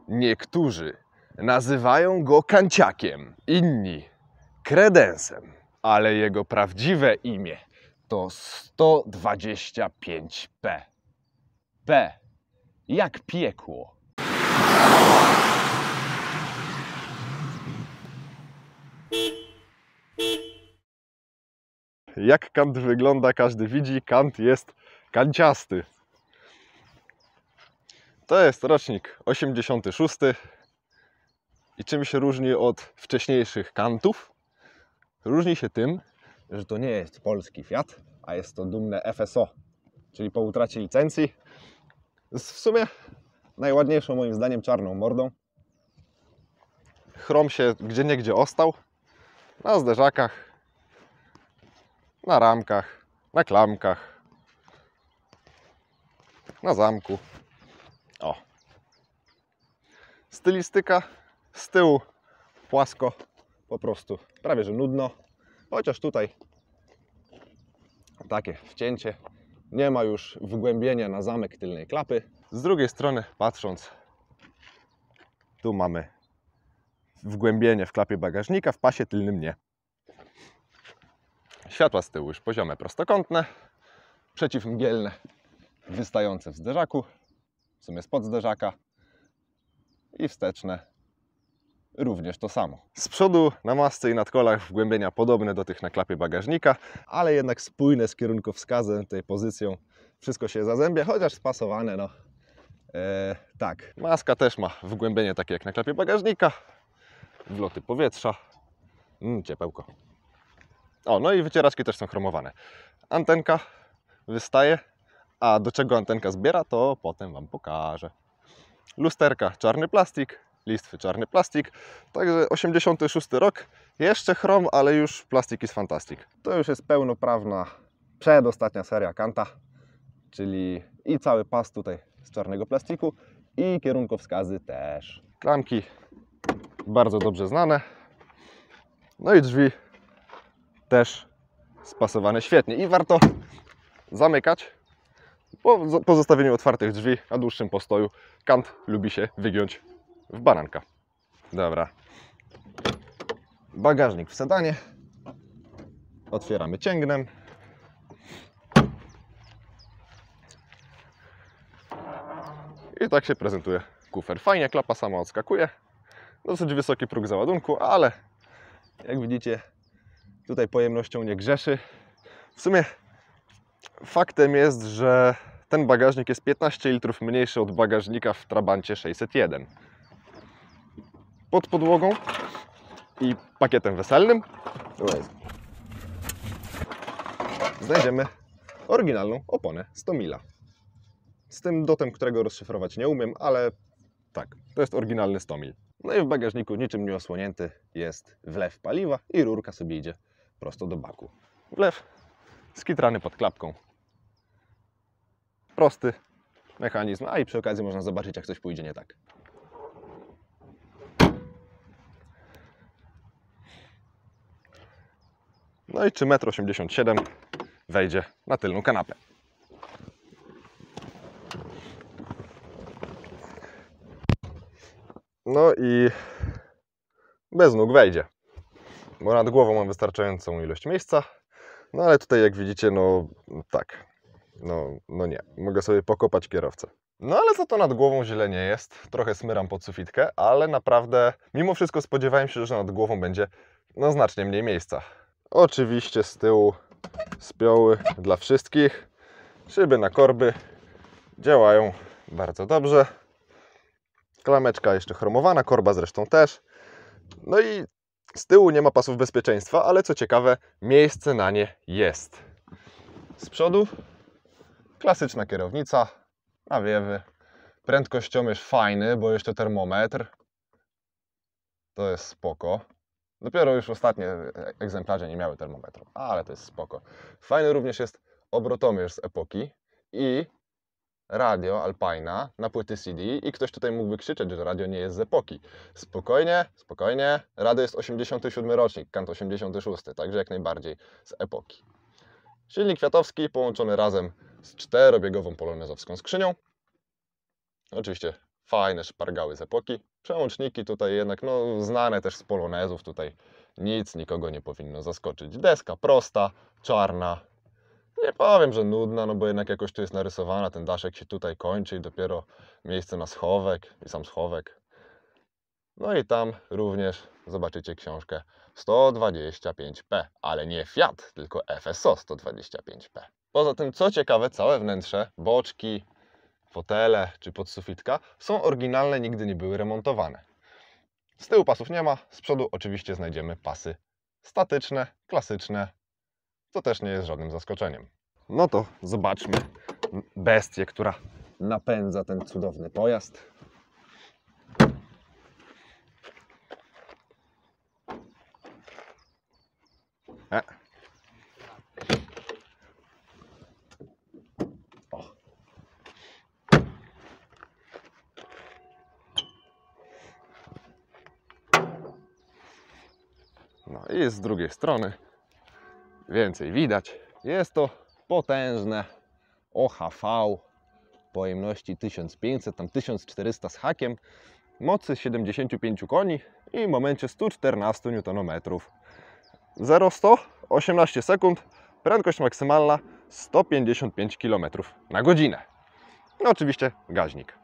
Niektórzy nazywają go kanciakiem, inni kredensem, ale jego prawdziwe imię to 125P. P jak piekło. Jak kant wygląda, każdy widzi. Kant jest kanciasty. To jest rocznik 86. I czym się różni od wcześniejszych kantów? Różni się tym, że to nie jest polski Fiat, a jest to dumne FSO, czyli po utracie licencji. W sumie najładniejszą moim zdaniem czarną mordą. Chrom się gdzieniegdzie ostał. Na zderzakach, na ramkach, na klamkach, na zamku. O. Stylistyka z tyłu płasko, po prostu prawie że nudno. Chociaż tutaj takie wcięcie. Nie ma już wgłębienia na zamek tylnej klapy. Z drugiej strony patrząc, tu mamy wgłębienie w klapie bagażnika, w pasie tylnym nie. Światła z tyłu już poziome, prostokątne, przeciwmgielne, wystające w zderzaku, w sumie spod zderzaka, i wsteczne również to samo. Z przodu na masce i nadkolach wgłębienia podobne do tych na klapie bagażnika, ale jednak spójne z kierunkowskazem, tej pozycją. Wszystko się zazębia, chociaż spasowane, no. Tak. Maska też ma wgłębienie takie jak na klapie bagażnika, wloty powietrza, ciepełko. O, no i wycieraczki też są chromowane. Antenka wystaje, a do czego antenka zbiera, to potem Wam pokażę. Lusterka czarny plastik, listwy czarny plastik, także 86 rok, jeszcze chrom, ale już plastik jest fantastic. To już jest pełnoprawna, przedostatnia seria Kanta, czyli i cały pas tutaj z czarnego plastiku i kierunkowskazy też. Klamki bardzo dobrze znane, no i drzwi też spasowane świetnie i warto zamykać. Po zostawieniu otwartych drzwi na dłuższym postoju Kant lubi się wygiąć w baranka. Dobra. Bagażnik w sedanie. Otwieramy cięgnem. I tak się prezentuje kufer. Fajnie, klapa sama odskakuje. Dosyć wysoki próg załadunku, ale jak widzicie, tutaj pojemnością nie grzeszy. W sumie faktem jest, że ten bagażnik jest 15 litrów mniejszy od bagażnika w Trabancie 601. Pod podłogą i pakietem weselnym znajdziemy oryginalną oponę 100 mila. Z tym dotem, którego rozszyfrować nie umiem, ale tak, to jest oryginalny 100 mil. No i w bagażniku niczym nie osłonięty jest wlew paliwa i rurka sobie idzie prosto do baku. Wlew skitrany pod klapką. Prosty mechanizm, a i przy okazji można zobaczyć, jak coś pójdzie nie tak. No i czy 1,87 m wejdzie na tylną kanapę. No i bez nóg wejdzie, bo nad głową mam wystarczającą ilość miejsca. No ale tutaj, jak widzicie, no tak, no nie, mogę sobie pokopać kierowcę. No ale za to nad głową źle nie jest, trochę smyram pod sufitkę, ale naprawdę mimo wszystko spodziewałem się, że nad głową będzie no znacznie mniej miejsca. Oczywiście z tyłu spioły dla wszystkich, szyby na korby działają bardzo dobrze. Klameczka jeszcze chromowana, korba zresztą też. No i z tyłu nie ma pasów bezpieczeństwa, ale co ciekawe, miejsce na nie jest. Z przodu klasyczna kierownica, nawiewy, prędkościomierz fajny, bo jeszcze termometr. To jest spoko. Dopiero już ostatnie egzemplarze nie miały termometru, ale to jest spoko. Fajny również jest obrotomierz z epoki i radio Alpina na płyty CD i ktoś tutaj mógłby krzyczeć, że radio nie jest z epoki. Spokojnie, spokojnie, radio jest 87 rocznik, Kant 86, także jak najbardziej z epoki. Silnik fiatowski połączony razem z czterobiegową polonezowską skrzynią. Oczywiście Fajne szpargały z epoki. Przełączniki tutaj jednak, no znane też z polonezów, tutaj nic nikogo nie powinno zaskoczyć. Deska prosta, czarna. Nie powiem, że nudna, no bo jednak jakoś tu jest narysowana, ten daszek się tutaj kończy i dopiero miejsce na schowek i sam schowek. No i tam również zobaczycie książkę 125p, ale nie Fiat, tylko FSO 125p. Poza tym, co ciekawe, całe wnętrze, boczki, fotele czy podsufitka są oryginalne, nigdy nie były remontowane. Z tyłu pasów nie ma, z przodu oczywiście znajdziemy pasy statyczne, klasyczne, co też nie jest żadnym zaskoczeniem. No to zobaczmy bestię, która napędza ten cudowny pojazd. O. No i z drugiej strony więcej widać. Jest to potężne OHV pojemności 1500, tam 1400 z hakiem, mocy 75 koni i momencie 114 Nm. 0-100 18 sekund, prędkość maksymalna 155 km na godzinę. No oczywiście gaźnik.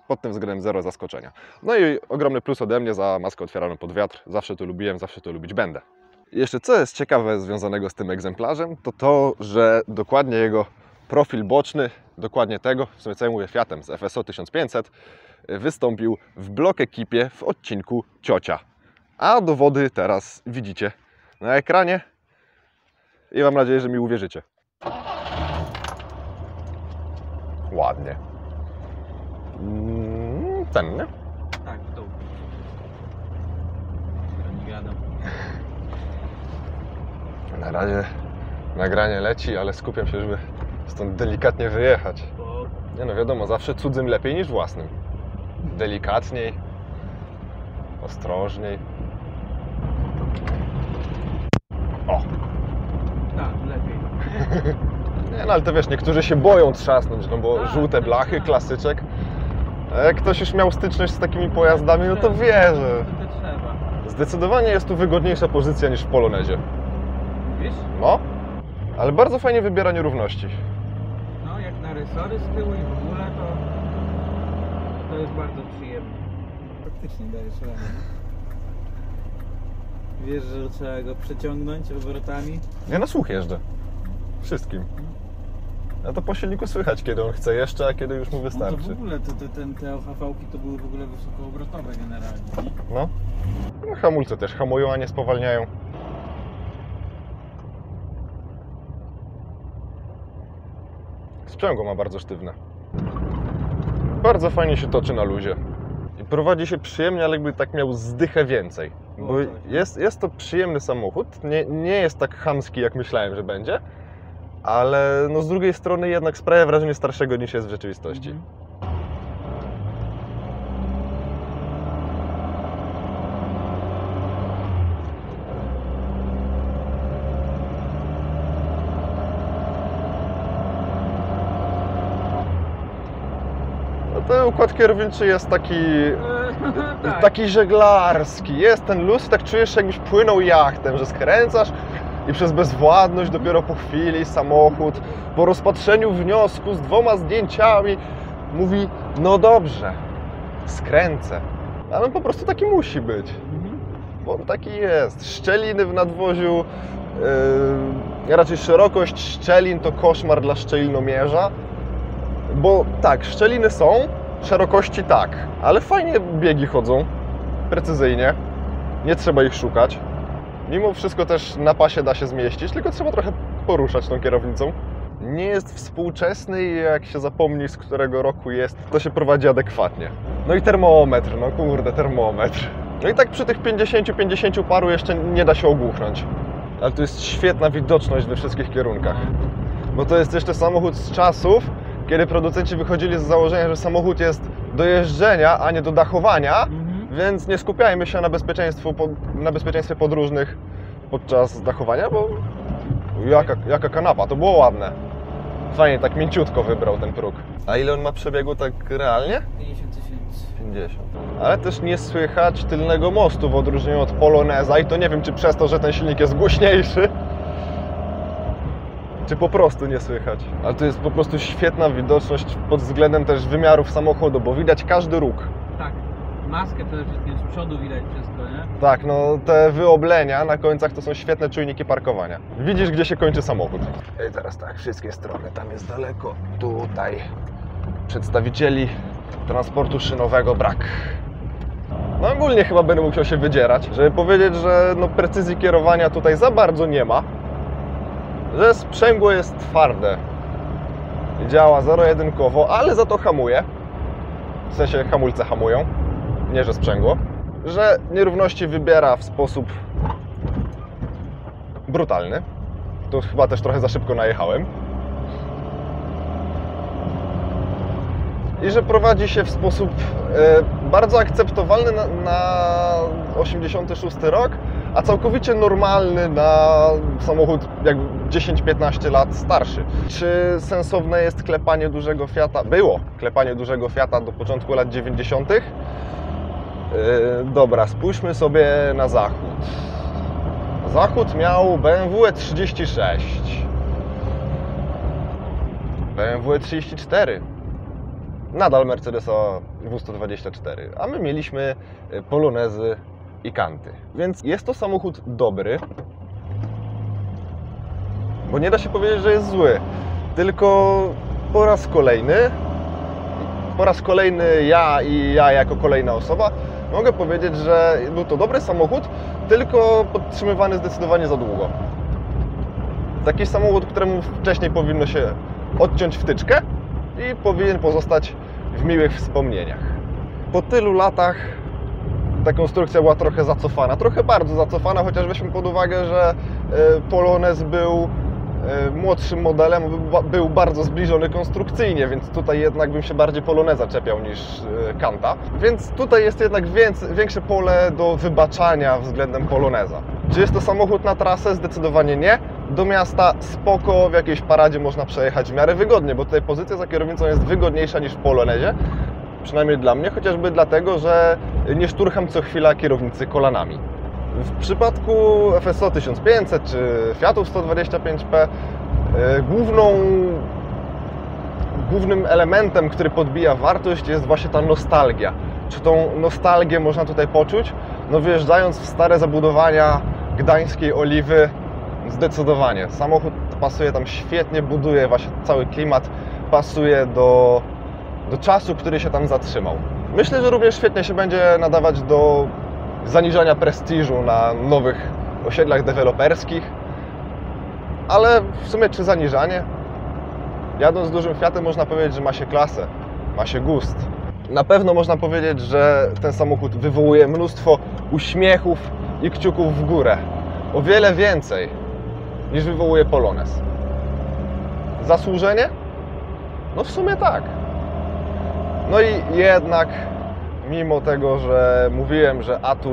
Pod tym względem zero zaskoczenia. No i ogromny plus ode mnie za maskę otwieraną pod wiatr. Zawsze to lubiłem, zawsze to lubić będę. Jeszcze co jest ciekawe związanego z tym egzemplarzem, to to, że dokładnie jego profil boczny, dokładnie tego, w sumie co ja mówię Fiatem z FSO 1500, wystąpił w Block Ekipie w odcinku Ciocia. A dowody teraz widzicie na ekranie i mam nadzieję, że mi uwierzycie. Ładnie. Ten, nie? Tak, w dół. Nie gadam. Na razie nagranie leci, ale skupiam się, żeby stąd delikatnie wyjechać. Nie no, wiadomo, zawsze cudzym lepiej niż własnym. Delikatniej, ostrożniej. O! Tak, lepiej. Nie no, ale to wiesz, niektórzy się boją trzasnąć, no bo żółte blachy, klasyczek. A jak ktoś już miał styczność z takimi pojazdami, no to wie, że To trzeba. zdecydowanie jest tu wygodniejsza pozycja niż w Polonezie. Wiesz? No, ale bardzo fajnie wybiera nierówności. No, jak na rysory z tyłu i w ogóle, to jest bardzo przyjemne. Faktycznie dajesz radę. Wiesz, że trzeba go przeciągnąć obrotami? Ja na słuch jeżdżę. Wszystkim. A to po silniku słychać, kiedy on chce jeszcze, a kiedy już mu No to wystarczy. w ogóle te OHV-ki to były w ogóle wysokoobrotowe generalnie. Nie? No. No hamulce też hamują, a nie spowalniają. Sprzęgło ma bardzo sztywne. Bardzo fajnie się toczy na luzie. I prowadzi się przyjemnie, ale jakby tak miał zdychę więcej. Bo jest to przyjemny samochód. Nie jest tak chamski, jak myślałem, że będzie. Ale no z drugiej strony jednak sprawia wrażenie starszego niż jest w rzeczywistości. No ten układ kierowniczy jest taki żeglarski. Jest ten luz i tak czujesz, jakbyś płynął jachtem, że skręcasz i przez bezwładność dopiero po chwili samochód po rozpatrzeniu wniosku z 2 zdjęciami mówi: no dobrze, skręcę. Ale on po prostu taki musi być. Bo on taki jest. Szczeliny w nadwoziu, raczej szerokość szczelin to koszmar dla szczelinomierza. Bo tak, szczeliny są, szerokości tak, ale fajnie biegi chodzą, precyzyjnie, nie trzeba ich szukać. Mimo wszystko też na pasie da się zmieścić, tylko trzeba trochę poruszać tą kierownicą. Nie jest współczesny i jak się zapomni, z którego roku jest, to się prowadzi adekwatnie. No i termometr, no kurde, termometr. No i tak przy tych 50 paru jeszcze nie da się ogłuchnąć. Ale tu jest świetna widoczność we wszystkich kierunkach. Bo to jest jeszcze samochód z czasów, kiedy producenci wychodzili z założenia, że samochód jest do jeżdżenia, a nie do dachowania, więc nie skupiajmy się na bezpieczeństwie podróżnych podczas dachowania, bo jaka kanapa, to było ładne. Fajnie, tak mięciutko wybrał ten próg. A ile on ma przebiegu tak realnie? 50 000. 50. Ale też nie słychać tylnego mostu w odróżnieniu od Poloneza i to nie wiem, czy przez to, że ten silnik jest głośniejszy, czy po prostu nie słychać. Ale to jest po prostu świetna widoczność pod względem też wymiarów samochodu, bo widać każdy róg. Tak, maskę przede wszystkim z przodu widać wszystko, nie? Tak, no te wyoblenia na końcach to są świetne czujniki parkowania. Widzisz, gdzie się kończy samochód. I teraz tak, wszystkie strony, tam jest daleko, tutaj. Przedstawicieli transportu szynowego brak. No ogólnie chyba będę musiał się wydzierać, żeby powiedzieć, że no precyzji kierowania tutaj za bardzo nie ma. Że sprzęgło jest twarde. Działa zero-jedynkowo, ale za to hamuje. W sensie hamulce hamują, nie że sprzęgło. Że nierówności wybiera w sposób brutalny. Tu chyba też trochę za szybko najechałem. I że prowadzi się w sposób bardzo akceptowalny na 86 rok, a całkowicie normalny na samochód jakby 10-15 lat starszy. Czy sensowne jest klepanie dużego Fiata? Było klepanie dużego Fiata do początku lat 90. Dobra, spójrzmy sobie na zachód. Zachód miał BMW E36, BMW E34, nadal Mercedesa W124, a my mieliśmy Polonezy i Kanty. Więc jest to samochód dobry, bo nie da się powiedzieć, że jest zły, tylko po raz kolejny ja jako kolejna osoba mogę powiedzieć, że był to dobry samochód, tylko podtrzymywany zdecydowanie za długo. Taki samochód, któremu wcześniej powinno się odciąć wtyczkę i powinien pozostać w miłych wspomnieniach. Po tylu latach ta konstrukcja była trochę zacofana, trochę bardzo zacofana, chociaż weźmy pod uwagę, że Polonez był młodszym modelem, był bardzo zbliżony konstrukcyjnie, więc tutaj jednak bym się bardziej Poloneza czepiał niż Kanta. Więc tutaj jest jednak większe pole do wybaczania względem Poloneza. Czy jest to samochód na trasę? Zdecydowanie nie. Do miasta spoko, w jakiejś paradzie można przejechać w miarę wygodnie, bo tutaj pozycja za kierownicą jest wygodniejsza niż w Polonezie. Przynajmniej dla mnie, chociażby dlatego, że nie szturcham co chwila kierownicy kolanami. W przypadku FSO 1500 czy Fiatów 125P głównym elementem, który podbija wartość, jest właśnie ta nostalgia. Czy tą nostalgię można tutaj poczuć? No wjeżdżając w stare zabudowania gdańskiej Oliwy, zdecydowanie. Samochód pasuje tam świetnie, buduje właśnie cały klimat, pasuje do czasu, który się tam zatrzymał. Myślę, że również świetnie się będzie nadawać do zaniżania prestiżu na nowych osiedlach deweloperskich, ale w sumie czy zaniżanie? Jadąc dużym Fiatem można powiedzieć, że ma się klasę, ma się gust. Na pewno można powiedzieć, że ten samochód wywołuje mnóstwo uśmiechów i kciuków w górę. O wiele więcej niż wywołuje Polonez. Zasłużenie? No w sumie tak. No i jednak, mimo tego, że mówiłem, że Atu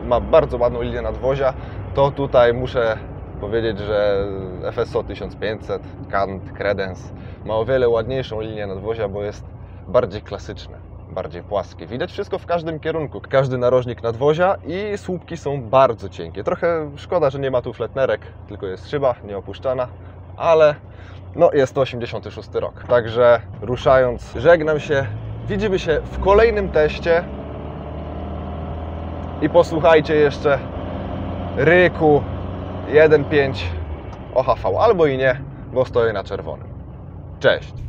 ma bardzo ładną linię nadwozia, to tutaj muszę powiedzieć, że FSO 1500, Kant, Credence ma o wiele ładniejszą linię nadwozia, bo jest bardziej klasyczne, bardziej płaskie. Widać wszystko w każdym kierunku, każdy narożnik nadwozia i słupki są bardzo cienkie. Trochę szkoda, że nie ma tu fletnerek, tylko jest szyba nieopuszczana, ale no jest to 86 rok. Także ruszając, żegnam się. Widzimy się w kolejnym teście i posłuchajcie jeszcze ryku 1.5 OHV, albo i nie, bo stoję na czerwonym. Cześć!